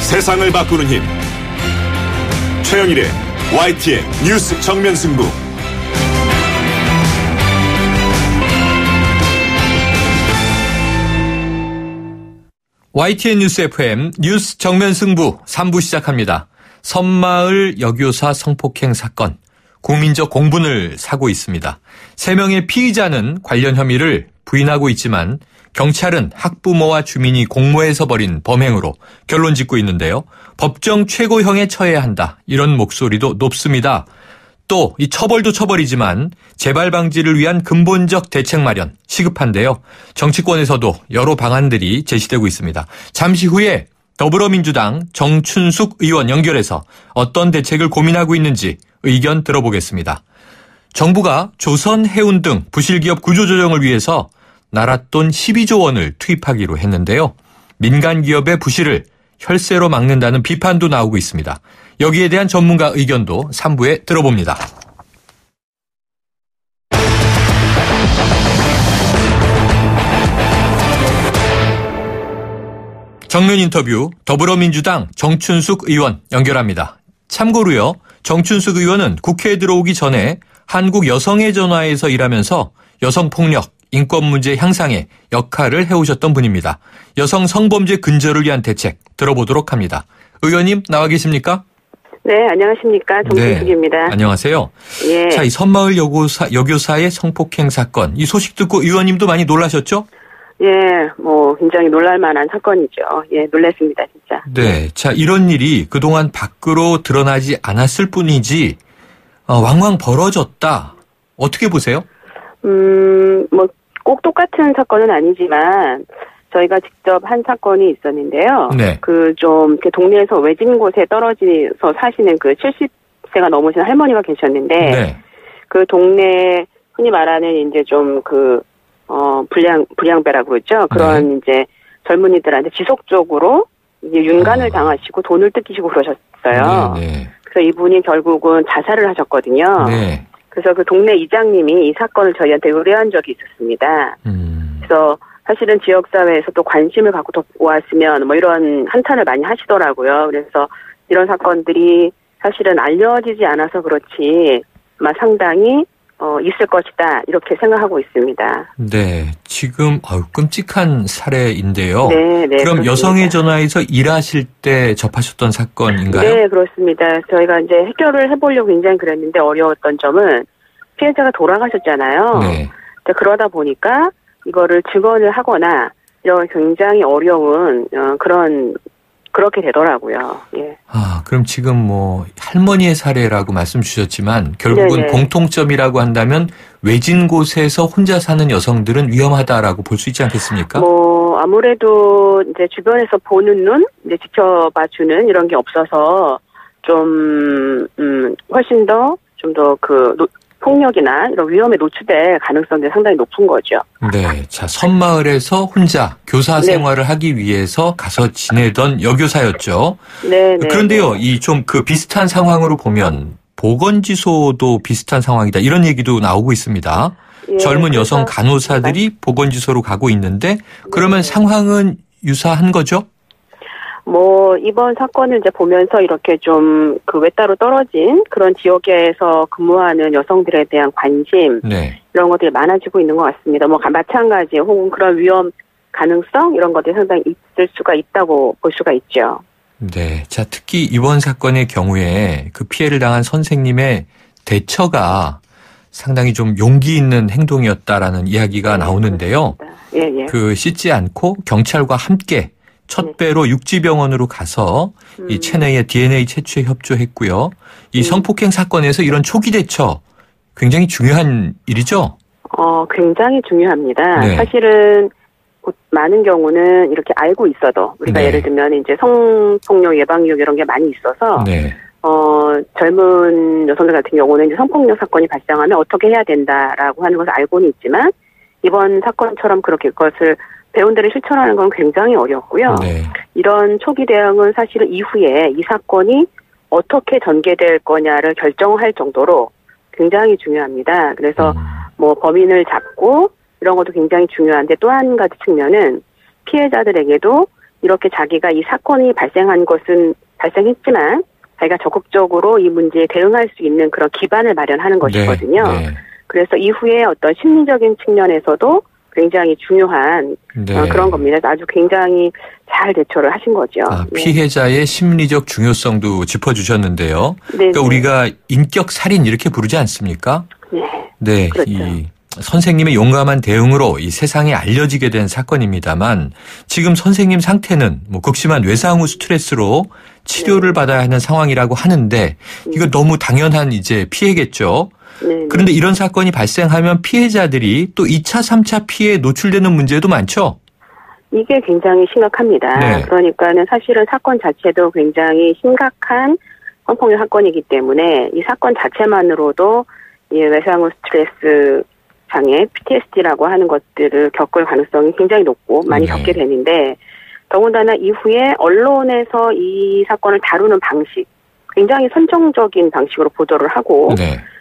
세상을 바꾸는 힘. 최영일의 YTN 뉴스 정면 승부. YTN 뉴스 FM 뉴스 정면 승부 3부 시작합니다. 섬마을 여교사 성폭행 사건. 국민적 공분을 사고 있습니다. 3명의 피의자는 관련 혐의를 부인하고 있지만 경찰은 학부모와 주민이 공모해서 벌인 범행으로 결론 짓고 있는데요. 법정 최고형에 처해야 한다. 이런 목소리도 높습니다. 또 이 처벌도 처벌이지만 재발 방지를 위한 근본적 대책 마련 시급한데요. 정치권에서도 여러 방안들이 제시되고 있습니다. 잠시 후에 더불어민주당 정춘숙 의원 연결해서 어떤 대책을 고민하고 있는지 의견 들어보겠습니다. 정부가 조선, 해운 등 부실기업 구조조정을 위해서 나랏돈 12조 원을 투입하기로 했는데요. 민간 기업의 부실을 혈세로 막는다는 비판도 나오고 있습니다. 여기에 대한 전문가 의견도 3부에 들어봅니다. 정면 인터뷰 더불어민주당 정춘숙 의원 연결합니다. 참고로요. 정춘숙 의원은 국회에 들어오기 전에 한국 여성의 전화에서 일하면서 여성폭력, 인권 문제 향상에 역할을 해오셨던 분입니다. 여성 성범죄 근절을 위한 대책 들어보도록 합니다. 의원님 나와 계십니까? 네, 안녕하십니까. 정춘숙입니다. 네, 안녕하세요. 예. 자, 이 섬마을 여교사의 성폭행 사건, 이 소식 듣고 의원님도 많이 놀라셨죠? 예, 굉장히 놀랄만한 사건이죠. 예, 놀랐습니다, 진짜. 네, 자, 이런 일이 그동안 밖으로 드러나지 않았을 뿐이지, 왕왕 벌어졌다. 어떻게 보세요? 꼭 똑같은 사건은 아니지만, 저희가 직접 한 사건이 있었는데요. 네. 이렇게 동네에서 외진 곳에 떨어져서 사시는 70세가 넘으신 할머니가 계셨는데, 네. 그 동네, 흔히 말하는 불량배라고 그러죠. 그런 이제 젊은이들한테 지속적으로 이제 윤간을 당하시고 돈을 뜯기시고 그러셨어요. 네. 그래서 이분이 결국은 자살을 하셨거든요. 네. 그래서 그 동네 이장님이 이 사건을 저희한테 의뢰한 적이 있었습니다. 그래서 사실은 지역사회에서도 관심을 갖고 왔으면 이런 한탄을 많이 하시더라고요. 그래서 이런 사건들이 사실은 알려지지 않아서 그렇지 아마 상당히 있을 것이다 이렇게 생각하고 있습니다. 네, 지금 끔찍한 사례인데요. 네, 그럼 그렇습니다. 여성의 전화에서 일하실 때 접하셨던 사건인가요? 네, 그렇습니다. 저희가 이제 해결을 해보려고 굉장히 그랬는데 어려웠던 점은 피해자가 돌아가셨잖아요. 네. 그러다 보니까 이거를 증언을 하거나 이런 굉장히 어려운 그렇게 되더라고요. 예. 그럼 지금 할머니의 사례라고 말씀 주셨지만 결국은 네네. 공통점이라고 한다면 외진 곳에서 혼자 사는 여성들은 위험하다라고 볼 수 있지 않겠습니까? 아무래도 이제 주변에서 보는 눈, 이제 지켜봐주는 이런 게 없어서 훨씬 더 폭력이나 이런 위험에 노출될 가능성이 상당히 높은 거죠. 네. 자, 섬마을에서 혼자 교사 생활을 하기 위해서 가서 지내던 여교사였죠. 네. 그런데요, 비슷한 상황으로 보면 보건지소도 비슷한 상황이다. 이런 얘기도 나오고 있습니다. 예, 젊은 여성 간호사들이 보건지소로 가고 있는데 그러면 상황은 유사한 거죠? 이번 사건을 이제 보면서 이렇게 외따로 떨어진 그런 지역에서 근무하는 여성들에 대한 관심, 네. 이런 것들이 많아지고 있는 것 같습니다. 마찬가지, 혹은 그런 위험 가능성, 이런 것들이 상당히 있을 수가 있다고 볼 수가 있죠. 네. 자, 특히 이번 사건의 경우에 그 피해를 당한 선생님의 대처가 상당히 좀 용기 있는 행동이었다라는 이야기가 나오는데요. 예. 씻지 않고 경찰과 함께 첫 배로 육지병원으로 가서 이 체내에 DNA 채취에 협조했고요. 이 성폭행 사건에서 이런 초기 대처 굉장히 중요한 일이죠? 굉장히 중요합니다. 네. 사실은 많은 경우는 이렇게 알고 있어도 우리가 네. 예를 들면 이제 성폭력 예방교육 이런 게 많이 있어서 네. 젊은 여성들 같은 경우는 이제 성폭력 사건이 발생하면 어떻게 해야 된다라고 하는 것을 알고는 있지만 이번 사건처럼 그렇게 그것을 배운 대로 실천하는 건 굉장히 어렵고요. 네. 이런 초기 대응은 사실은 이후에 이 사건이 어떻게 전개될 거냐를 결정할 정도로 굉장히 중요합니다. 그래서 범인을 잡고 이런 것도 굉장히 중요한데 또 한 가지 측면은 피해자들에게도 이렇게 자기가 이 사건이 발생한 것은 발생했지만 자기가 적극적으로 이 문제에 대응할 수 있는 그런 기반을 마련하는 것이거든요. 네. 그래서 이후에 어떤 심리적인 측면에서도 굉장히 중요한 그런 겁니다. 아주 굉장히 잘 대처를 하신 거죠. 피해자의 심리적 중요성도 짚어주셨는데요. 그러니까 우리가 인격 살인 이렇게 부르지 않습니까? 네. 그렇죠. 이 선생님의 용감한 대응으로 이 세상에 알려지게 된 사건입니다만 지금 선생님 상태는 뭐 극심한 외상 후 스트레스로 치료를 받아야 하는 상황이라고 하는데 이거 너무 당연한 이제 피해겠죠. 그런데 이런 사건이 발생하면 피해자들이 또 2차, 3차 피해에 노출되는 문제도 많죠? 이게 굉장히 심각합니다. 그러니까는 사실은 사건 자체도 굉장히 심각한 성폭력 사건이기 때문에 이 사건 자체만으로도 이 외상 후 스트레스 장애, PTSD라고 하는 것들을 겪을 가능성이 굉장히 높고 많이 겪게 되는데 더군다나 이후에 언론에서 이 사건을 다루는 방식, 굉장히 선정적인 방식으로 보도를 하고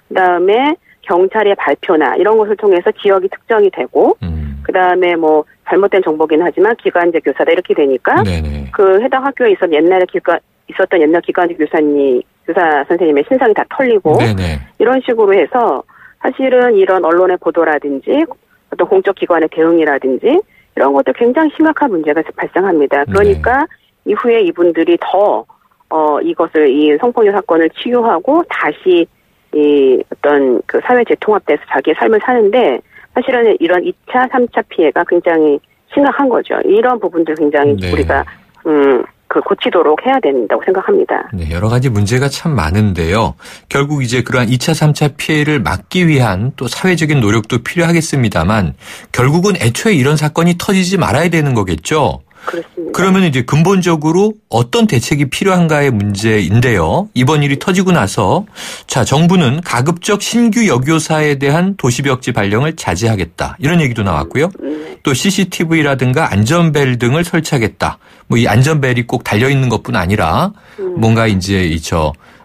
그다음에 경찰의 발표나 이런 것을 통해서 지역이 특정이 되고 그다음에 뭐 잘못된 정보긴 하지만 기간제 교사다 이렇게 되니까 그 해당 학교에 있었던 옛날 기간제 교사 선생님의 신상이 다 털리고 이런 식으로 해서 사실은 이런 언론의 보도라든지 어떤 공적 기관의 대응이라든지 이런 것도 굉장히 심각한 문제가 발생합니다. 그러니까 이후에 이분들이 더 이것을 이 성폭력 사건을 치유하고 다시 이 어떤 그 사회 재통합돼서 자기의 삶을 사는데 사실은 이런 2차, 3차 피해가 굉장히 심각한 거죠. 이런 부분들 굉장히 우리가 고치도록 해야 된다고 생각합니다. 네, 여러 가지 문제가 참 많은데요. 결국 이제 그러한 2차, 3차 피해를 막기 위한 또 사회적인 노력도 필요하겠습니다만 결국은 애초에 이런 사건이 터지지 말아야 되는 거겠죠. 그렇습니다. 그러면 이제 근본적으로 어떤 대책이 필요한가의 문제인데요. 이번 일이 터지고 나서 자, 정부는 가급적 신규 여교사에 대한 도시벽지 발령을 자제하겠다. 이런 얘기도 나왔고요. 또 CCTV라든가 안전벨 등을 설치하겠다. 뭐 이 안전벨이 꼭 달려 있는 것뿐 아니라 뭔가 이제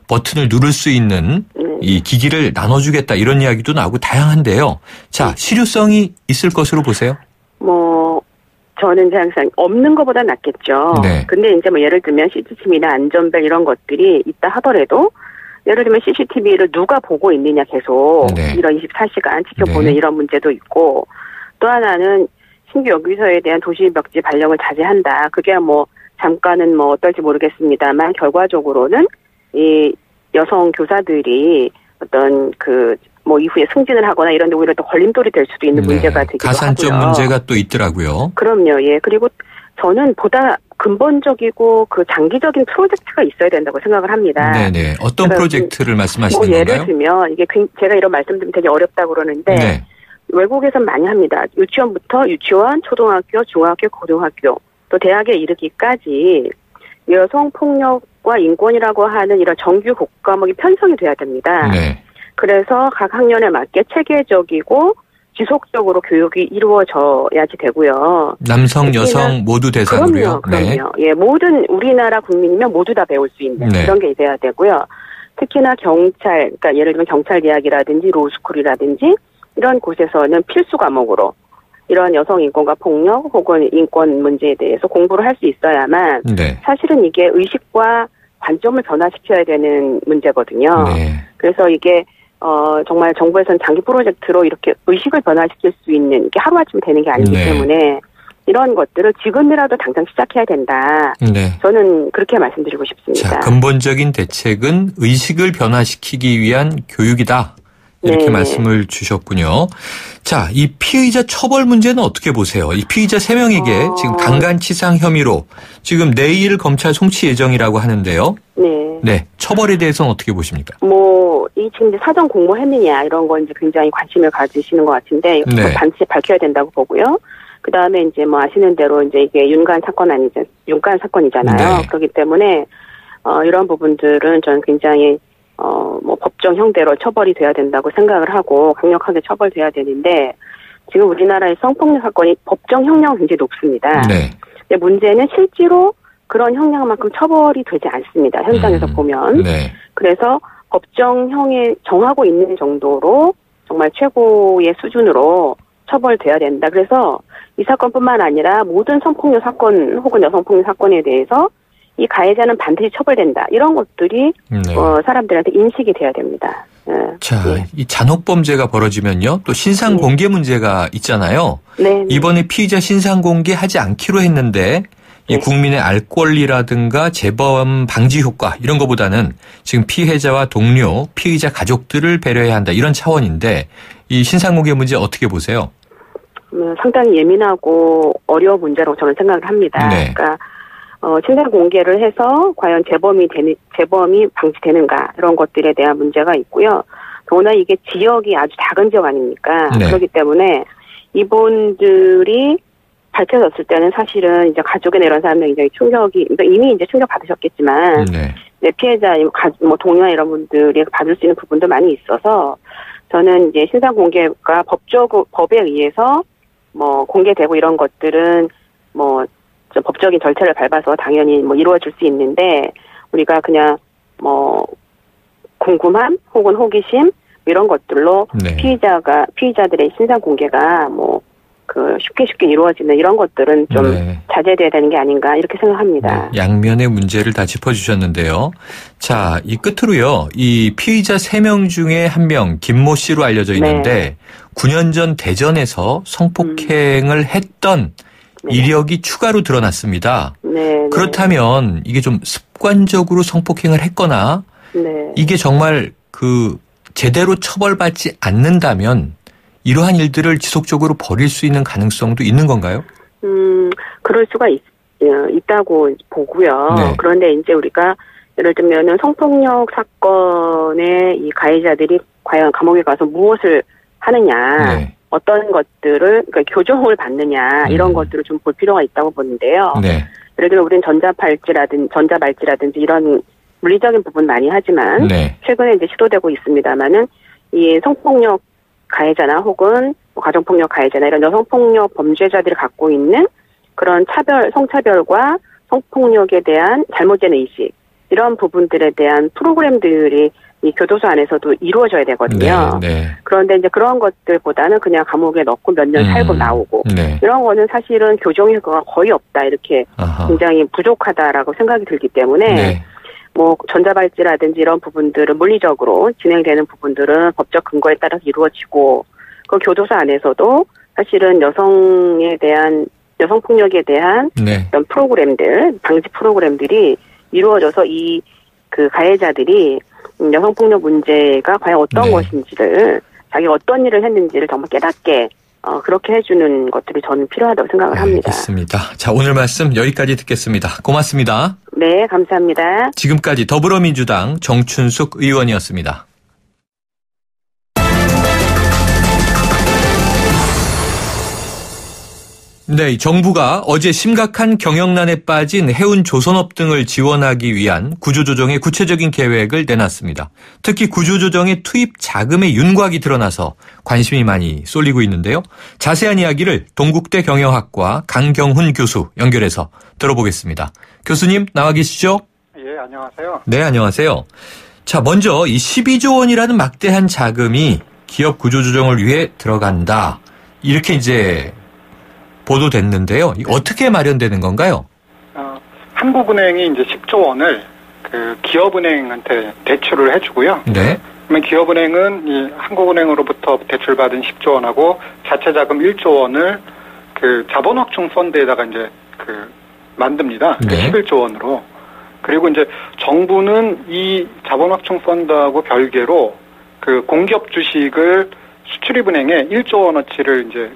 버튼을 누를 수 있는 이 기기를 나눠주겠다. 이런 이야기도 나오고 다양한데요. 자, 실효성이 있을 것으로 보세요. 저는 항상 없는 것보다 낫겠죠. 근데 이제 뭐 예를 들면 CCTV나 안전벨 이런 것들이 있다 하더라도 예를 들면 CCTV를 누가 보고 있느냐 계속 이런 24시간 지켜보는 이런 문제도 있고 또 하나는 신규 여교사에 대한 도시벽지 발령을 자제한다. 그게 뭐 잠깐은 뭐 어떨지 모르겠습니다만 결과적으로는 이 여성 교사들이 어떤 뭐 이후에 승진을 하거나 이런 데 오히려 또 걸림돌이 될 수도 있는 문제가 되기도 가산점 하고요. 문제가 또 있더라고요. 그럼요. 그리고 저는 보다 근본적이고 장기적인 프로젝트가 있어야 된다고 생각을 합니다. 어떤 프로젝트를 말씀하시는 건가요? 예를 들면 이게 제가 이런 말씀드리면 되게 어렵다고 그러는데 외국에서는 많이 합니다. 유치원부터 유치원, 초등학교, 중학교, 고등학교 또 대학에 이르기까지 여성폭력과 인권이라고 하는 이런 정규 과목이 편성이 돼야 됩니다. 그래서 각 학년에 맞게 체계적이고 지속적으로 교육이 이루어져야지 되고요. 남성, 여성 모두 대상으로요? 그럼요. 모든 우리나라 국민이면 모두 다 배울 수 있는 그런 게 돼야 되고요. 특히나 경찰, 그러니까 예를 들면 경찰 대학이라든지 로스쿨이라든지 이런 곳에서는 필수 과목으로 이런 여성 인권과 폭력 혹은 인권 문제에 대해서 공부를 할 수 있어야만 사실은 이게 의식과 관점을 변화시켜야 되는 문제거든요. 그래서 이게 정말 정부에서는 장기 프로젝트로 이렇게 의식을 변화시킬 수 있는 이게 하루아침에 되는 게 아니기 때문에 이런 것들을 지금이라도 당장 시작해야 된다. 저는 그렇게 말씀드리고 싶습니다. 자, 근본적인 대책은 의식을 변화시키기 위한 교육이다. 이렇게 말씀을 주셨군요. 자, 이 피의자 처벌 문제는 어떻게 보세요? 이 피의자 3명에게 지금 강간치상 혐의로 지금 내일 검찰 송치 예정이라고 하는데요. 처벌에 대해서는 어떻게 보십니까? 이 지금 사전 공모했느냐 이런 건 이제 굉장히 관심을 가지시는 것 같은데 반드시 밝혀야 된다고 보고요. 그 다음에 이제 뭐 아시는 대로 이제 이게 윤관 사건이잖아요. 그렇기 때문에 이런 부분들은 저는 굉장히 뭐 법정형대로 처벌이 돼야 된다고 생각을 하고 강력하게 처벌돼야 되는데 지금 우리나라의 성폭력 사건이 법정 형량은 굉장히 높습니다. 근데 문제는 실제로 그런 형량만큼 처벌이 되지 않습니다. 현장에서 보면. 그래서 법정형에 정하고 있는 정도로 정말 최고의 수준으로 처벌돼야 된다. 그래서 이 사건뿐만 아니라 모든 성폭력 사건 혹은 여성폭력 사건에 대해서 이 가해자는 반드시 처벌된다. 이런 것들이 사람들한테 인식이 돼야 됩니다. 자, 이 잔혹범죄가 벌어지면요. 또 신상 공개 문제가 있잖아요. 네. 이번에 피의자 신상 공개하지 않기로 했는데 이 국민의 알 권리라든가 재범 방지 효과 이런 것보다는 지금 피해자와 동료, 피의자 가족들을 배려해야 한다. 이런 차원인데 이 신상 공개 문제 어떻게 보세요? 상당히 예민하고 어려운 문제라고 저는 생각을 합니다. 네. 그러니까 신상 공개를 해서 과연 재범이 방지되는가 이런 것들에 대한 문제가 있고요. 더구나 이게 지역이 아주 작은 지역 아닙니까? 네. 그렇기 때문에 이분들이 밝혀졌을 때는 사실은 이제 가족이나 이런 사람들 굉장히 그러니까 이미 이제 충격 받으셨겠지만, 네, 피해자, 동료나 이런 분들이 받을 수 있는 부분도 많이 있어서 저는 이제 신상 공개가 법에 의해서 공개되고 이런 것들은 법적인 절차를 밟아서 당연히 이루어질 수 있는데 우리가 그냥 궁금함 혹은 호기심 이런 것들로 네. 피의자들의 신상 공개가 쉽게 이루어지는 이런 것들은 좀 자제돼야 되는 게 아닌가 이렇게 생각합니다. 네, 양면의 문제를 다 짚어주셨는데요. 자, 이 끝으로요. 이 피의자 3명 중에 1명 김모 씨로 알려져 있는데 9년 전 대전에서 성폭행을 했던 이력이 추가로 드러났습니다. 네. 그렇다면 이게 좀 습관적으로 성폭행을 했거나 이게 정말 제대로 처벌받지 않는다면 이러한 일들을 지속적으로 벌일 수 있는 가능성도 있는 건가요? 그럴 수가 있다고 보고요. 네. 그런데 이제 우리가 예를 들면은 성폭력 사건의 이 가해자들이 과연 감옥에 가서 무엇을 하느냐, 네. 어떤 것들을 그러니까 교정을 받느냐 이런 것들을 좀 볼 필요가 있다고 보는데요. 네. 예를 들면 우리는 전자발찌라든지 이런 물리적인 부분 많이 하지만 네. 최근에 이제 시도되고 있습니다만은 이 성폭력 가해자나 혹은 가정폭력 가해자나 이런 여성폭력 범죄자들이 갖고 있는 그런 성차별과 성폭력에 대한 잘못된 의식 이런 부분들에 대한 프로그램들이 이 교도소 안에서도 이루어져야 되거든요. 네, 네. 그런데 이제 그런 것들보다는 그냥 감옥에 넣고 몇 년 살고 나오고 네. 이런 거는 사실은 교정 효과가 거의 없다 이렇게 굉장히 부족하다라고 생각이 들기 때문에 네. 전자발찌라든지 이런 부분들은 물리적으로 진행되는 부분들은 법적 근거에 따라서 이루어지고 그 교도소 안에서도 사실은 여성폭력에 대한 네. 이런 프로그램들, 방지 프로그램들이 이루어져서 그 가해자들이 여성폭력 문제가 과연 어떤 네. 것인지를 자기가 어떤 일을 했는지를 정말 깨닫게 그렇게 해주는 것들이 저는 필요하다고 생각을 합니다. 알겠습니다. 자, 오늘 말씀 여기까지 듣겠습니다. 고맙습니다. 네, 감사합니다. 지금까지 더불어민주당 정춘숙 의원이었습니다. 네, 정부가 어제 심각한 경영난에 빠진 해운 조선업 등을 지원하기 위한 구조조정의 구체적인 계획을 내놨습니다. 특히 구조조정의 투입 자금의 윤곽이 드러나서 관심이 많이 쏠리고 있는데요. 자세한 이야기를 동국대 경영학과 강경훈 교수 연결해서 들어보겠습니다. 교수님 나와 계시죠? 예, 안녕하세요. 네, 안녕하세요. 자, 먼저 이 12조 원이라는 막대한 자금이 기업 구조조정을 위해 들어간다. 이렇게 이제 보도됐는데요. 어떻게 마련되는 건가요? 한국은행이 이제 10조 원을 그 기업은행한테 대출을 해주고요. 네. 그러면 기업은행은 이 한국은행으로부터 대출받은 10조 원하고 자체 자금 1조 원을 그 자본확충 펀드에다가 이제 만듭니다. 네. 11조 원으로. 그리고 이제 정부는 이 자본확충 펀드하고 별개로 그 공기업 주식을 수출입은행에 1조 원어치를 이제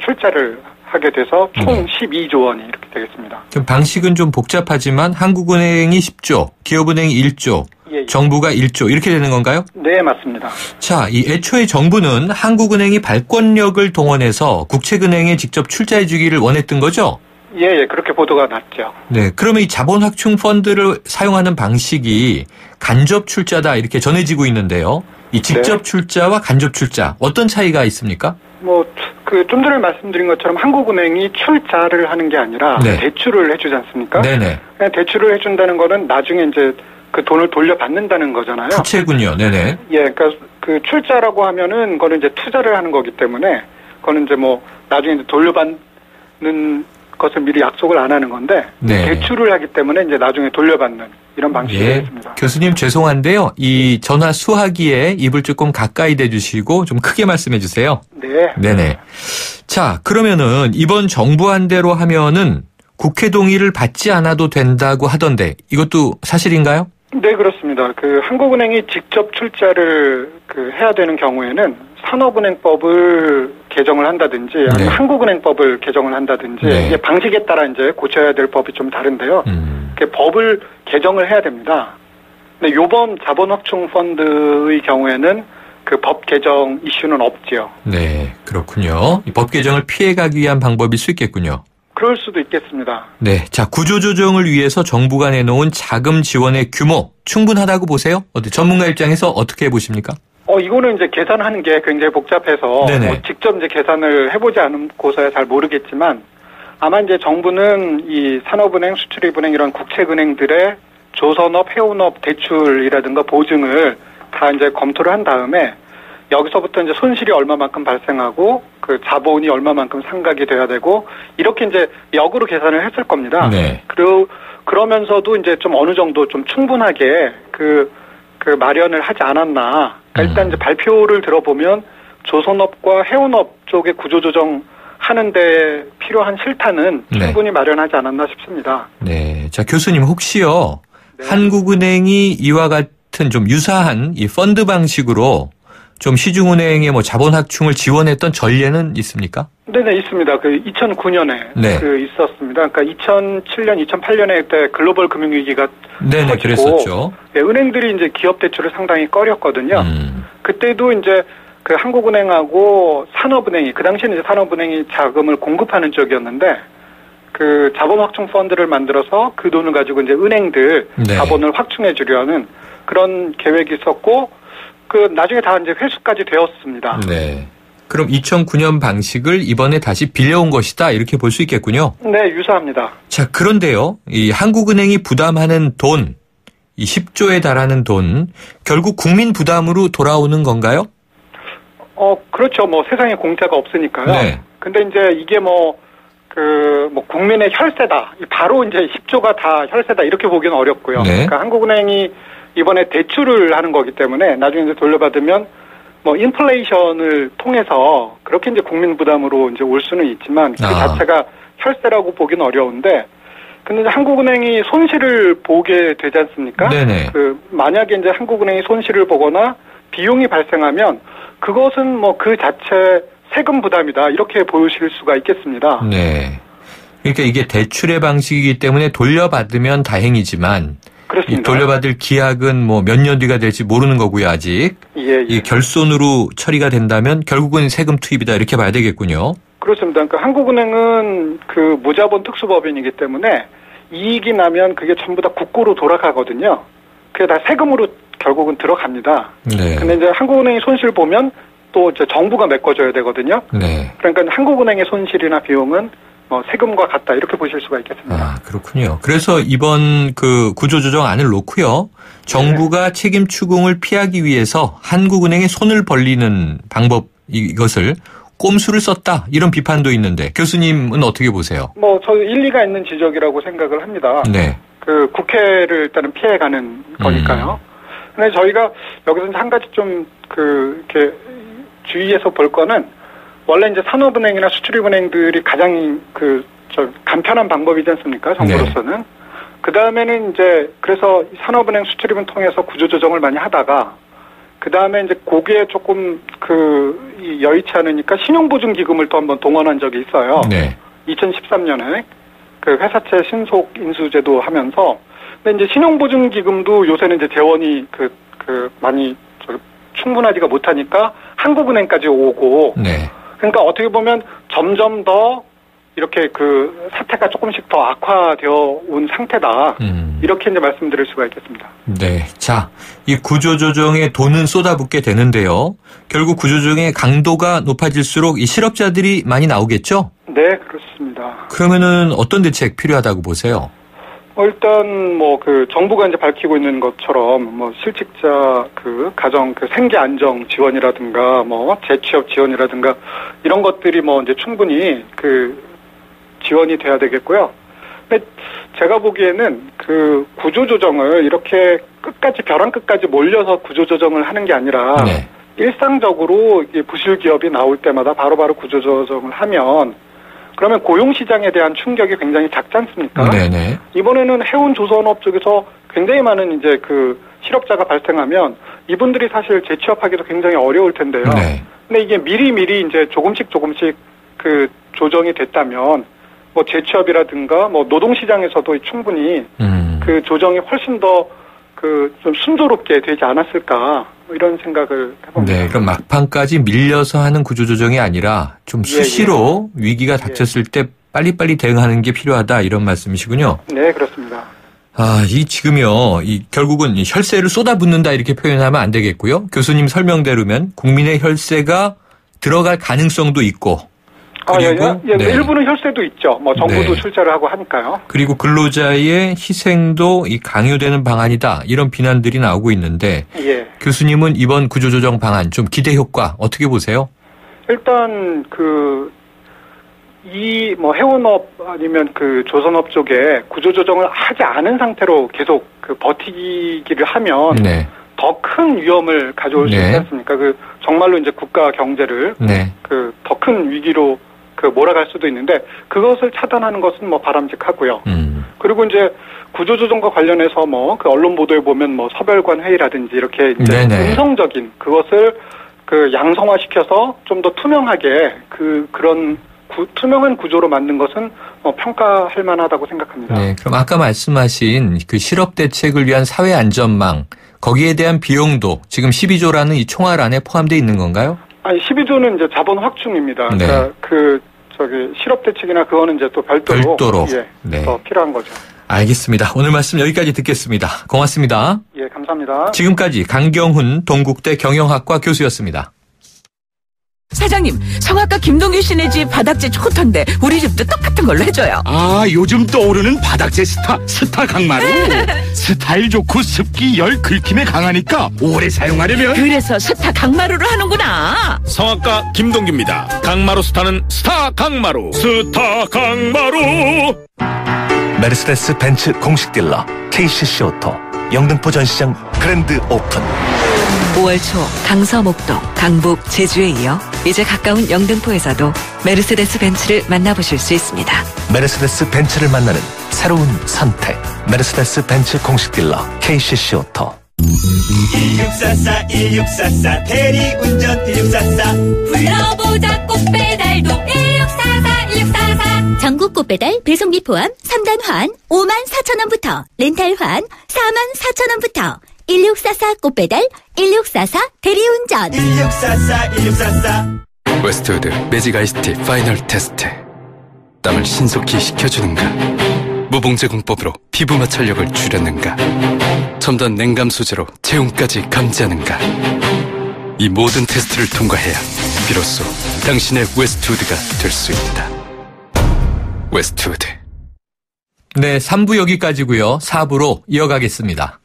출자를 하게 돼서 총 12조 원이 이렇게 되겠습니다. 좀 방식은 좀 복잡하지만 한국은행이 10조, 기업은행이 1조, 예. 정부가 1조 이렇게 되는 건가요? 네, 맞습니다. 자, 이 애초에 정부는 한국은행이 발권력을 동원해서 국책은행에 직접 출자해 주기를 원했던 거죠? 예, 그렇게 보도가 났죠. 네, 그러면 이 자본확충 펀드를 사용하는 방식이 간접 출자다 이렇게 전해지고 있는데요. 이 직접 네. 출자와 간접 출자 어떤 차이가 있습니까? 좀 전에 말씀드린 것처럼 한국은행이 출자를 하는 게 아니라 네. 대출을 해주지 않습니까? 네네. 대출을 해준다는 거는 나중에 이제 그 돈을 돌려받는다는 거잖아요. 부채군요. 네네. 예, 그러니까 그 출자라고 하면은 그거는 이제 투자를 하는 거기 때문에 그거는 이제 나중에 이제 것을 미리 약속을 안 하는 건데 네. 대출을 하기 때문에 이제 나중에 돌려받는 이런 방식이 되겠습니다. 교수님 죄송한데요. 이 전화 수화기에 입을 조금 가까이 대주시고 좀 크게 말씀해 주세요. 네. 네네. 자, 그러면은 이번 정부안대로 하면은 국회 동의를 받지 않아도 된다고 하던데 이것도 사실인가요? 네, 그렇습니다. 한국은행이 직접 출자를 해야 되는 경우에는 산업은행법을 개정을 한다든지 아니면 한국은행법을 개정을 한다든지 이게 방식에 따라 이제 고쳐야 될 법이 좀 다른데요. 법을 개정을 해야 됩니다. 근데 이번 자본확충펀드의 경우에는 그 법 개정 이슈는 없지요. 네, 그렇군요. 이 법 개정을 피해가기 위한 방법일 수 있겠군요. 그럴 수도 있겠습니다. 네, 자 구조조정을 위해서 정부가 내놓은 자금 지원의 규모 충분하다고 보세요? 전문가 입장에서 어떻게 보십니까? 이거는 이제 계산하는 게 굉장히 복잡해서 직접 이제 계산을 해보지 않고서야 잘 모르겠지만 아마 이제 정부는 이 산업은행, 수출입은행 이런 국책은행들의 조선업, 해운업 대출이라든가 보증을 다 이제 검토를 한 다음에 여기서부터 이제 손실이 얼마만큼 발생하고 그 자본이 얼마만큼 상각이 돼야 되고 이렇게 이제 역으로 계산을 했을 겁니다. 네. 그러면서도 이제 좀 어느 정도 좀 충분하게 그 마련을 하지 않았나. 일단 이제 발표를 들어보면 조선업과 해운업 쪽의 구조조정 하는데 필요한 실탄은 충분히 마련하지 않았나 싶습니다. 네. 자, 교수님 혹시요. 한국은행이 이와 같은 좀 유사한 이 펀드 방식으로 좀 시중은행의 뭐 자본 확충을 지원했던 전례는 있습니까? 네네, 있습니다. 2009년에 있었습니다. 그러니까 2007년, 2008년에 그때 글로벌 금융위기가 터지고 그랬었죠. 은행들이 이제 기업 대출을 상당히 꺼렸거든요. 그때도 이제 한국은행하고 산업은행이 그 당시에는 이제 산업은행이 자금을 공급하는 쪽이었는데 자본 확충 펀드를 만들어서 그 돈을 가지고 이제 은행들 자본을 확충해 주려는 그런 계획이 있었고 나중에 다 이제 회수까지 되었습니다. 네. 그럼 2009년 방식을 이번에 다시 빌려온 것이다 이렇게 볼 수 있겠군요. 네, 유사합니다. 자, 그런데요. 이 한국은행이 부담하는 돈, 이 10조에 달하는 돈, 결국 국민 부담으로 돌아오는 건가요? 그렇죠. 세상에 공짜가 없으니까요. 네. 근데 이제 이게 국민의 혈세다. 바로 이제 10조가 다 혈세다 이렇게 보기는 어렵고요. 그러니까 한국은행이 이번에 대출을 하는 거기 때문에 나중에 이제 돌려받으면 인플레이션을 통해서 그렇게 이제 국민 부담으로 이제 올 수는 있지만 그 자체가 혈세라고 보기는 어려운데 근데 이제 한국은행이 손실을 보게 되지 않습니까? 네네. 만약에 이제 한국은행이 손실을 보거나 비용이 발생하면 그것은 그 자체 세금 부담이다 이렇게 보실 수가 있겠습니다. 네. 그러니까 이게 대출의 방식이기 때문에 돌려받으면 다행이지만 그렇습니다. 돌려받을 기약은 몇 년 뒤가 될지 모르는 거고요, 아직. 이 결손으로 처리가 된다면 결국은 세금 투입이다 이렇게 봐야 되겠군요. 그렇습니다. 그러니까 한국은행은 무자본 특수법인이기 때문에 이익이 나면 그게 전부 다 국고로 돌아가거든요. 그게 다 세금으로 결국은 들어갑니다. 네. 근데 이제 한국은행이 손실 보면 또 이제 정부가 메꿔줘야 되거든요. 네. 그러니까 한국은행의 손실이나 비용은 세금과 같다 이렇게 보실 수가 있겠습니다. 그렇군요. 그래서 이번 구조조정안을 놓고요. 정부가 책임 추궁을 피하기 위해서 한국은행에 손을 벌리는 방법 이것을 꼼수를 썼다 이런 비판도 있는데 교수님은 어떻게 보세요? 저 일리가 있는 지적이라고 생각을 합니다. 네. 국회를 일단은 피해가는 거니까요. 근데 저희가 여기서 한 가지 좀 이렇게 주의해서 볼 거는 원래 이제 산업은행이나 수출입은행들이 가장 간편한 방법이지 않습니까? 정부로서는. 네. 그 다음에는 이제 그래서 산업은행 수출입은 통해서 구조조정을 많이 하다가 그 다음에 이제 거기에 조금 여의치 않으니까 신용보증기금을 또 한번 동원한 적이 있어요. 네. 2013년에 회사채 신속 인수제도 하면서 근데 이제 신용보증기금도 요새는 이제 재원이 많이 충분하지가 못하니까 한국은행까지 오고. 네. 그러니까 어떻게 보면 점점 더 이렇게 사태가 조금씩 더 악화되어 온 상태다. 이렇게 이제 말씀드릴 수가 있겠습니다. 네. 자, 이 구조조정에 돈은 쏟아붓게 되는데요. 결국 구조조정의 강도가 높아질수록 이 실업자들이 많이 나오겠죠? 네, 그렇습니다. 그러면은 어떤 대책 필요하다고 보세요? 일단 정부가 이제 밝히고 있는 것처럼 실직자 가정 생계 안정 지원이라든가 재취업 지원이라든가 이런 것들이 이제 충분히 지원이 돼야 되겠고요. 근데 제가 보기에는 그 구조조정을 이렇게 끝까지 벼랑 끝까지 몰려서 구조조정을 하는 게 아니라 네. 일상적으로 부실 기업이 나올 때마다 바로바로 구조조정을 하면 그러면 고용시장에 대한 충격이 굉장히 작지 않습니까? 네네. 이번에는 해운 조선업 쪽에서 굉장히 많은 이제 그 실업자가 발생하면 이분들이 사실 재취업하기도 굉장히 어려울 텐데요. 네. 근데 이게 미리 이제 조금씩 그 조정이 됐다면 뭐 재취업이라든가 뭐 노동시장에서도 충분히 그 조정이 훨씬 더 그 좀 순조롭게 되지 않았을까 이런 생각을 해봅니다. 네, 그럼 막판까지 밀려서 하는 구조조정이 아니라 좀 수시로 위기가 닥쳤을 때 빨리빨리 대응하는 게 필요하다 이런 말씀이시군요. 네, 그렇습니다. 지금요, 결국은 혈세를 쏟아붓는다 이렇게 표현하면 안 되겠고요. 교수님 설명대로면 국민의 혈세가 들어갈 가능성도 있고. 그리고 네. 일부는 혈세도 있죠. 뭐 정부도 네. 출자를 하고 하니까요. 그리고 근로자의 희생도 강요되는 방안이다. 이런 비난들이 나오고 있는데 예. 교수님은 이번 구조조정 방안 좀 기대 효과 어떻게 보세요? 일단 뭐 해운업 아니면 그 조선업 쪽에 구조조정을 하지 않은 상태로 계속 버티기를 하면 네. 더 큰 위험을 가져올 수 있지 않습니까? 정말로 이제 국가 경제를 네. 더 큰 위기로 몰아갈 수도 있는데 그것을 차단하는 것은 뭐 바람직하고요. 그리고 이제 구조조정과 관련해서 뭐 언론 보도에 보면 뭐 서별관 회의라든지 이렇게 이제 음성적인 그것을 양성화시켜서 좀 더 투명하게 그런 투명한 구조로 만든 것은 평가할 만하다고 생각합니다. 네, 그럼 아까 말씀하신 그 실업 대책을 위한 사회 안전망 거기에 대한 비용도 지금 12조라는 이 총알 안에 포함되어 있는 건가요? 아니 12조는 이제 자본 확충입니다. 네. 그러니까 실업 대책이나 그거는 이제 또 별도로 예, 네. 더 필요한 거죠. 알겠습니다. 오늘 말씀 여기까지 듣겠습니다. 고맙습니다. 예, 감사합니다. 지금까지 강경훈 동국대 경영학과 교수였습니다. 사장님, 성악가 김동규 씨네 집 바닥재 좋던데 우리 집도 똑같은 걸로 해줘요. 요즘 떠오르는 바닥재 스타 강마루. 스타일 좋고 습기 열 긁힘에 강하니까 오래 사용하려면 그래서 스타 강마루로 하는구나. 성악가 김동규입니다. 강마루 스타는 스타 강마루. 스타 강마루. 메르세데스 벤츠 공식 딜러 KCC 오토 영등포 전시장 그랜드 오픈. 5월 초 강서, 목동, 강북, 제주에 이어 이제 가까운 영등포에서도 메르세데스 벤츠를 만나보실 수 있습니다. 메르세데스 벤츠를 만나는 새로운 선택. 메르세데스 벤츠 공식 딜러 KCC 오토. 1644 대리운전 1644 불러보자 꽃배달도 1644 전국 꽃배달 배송비 포함 3단 환 54,000원부터 렌탈 환 44,000원부터 1644 꽃배달 1644 대리운전 1644 웨스트우드 매직 아이스티 파이널 테스트. 땀을 신속히 식혀주는가, 무봉제 공법으로 피부 마찰력을 줄였는가, 첨단 냉감 소재로 체온까지 감지하는가. 이 모든 테스트를 통과해야 비로소 당신의 웨스트우드가 될 수 있다. 웨스트우드. 네, 3부 여기까지고요. 4부로 이어가겠습니다.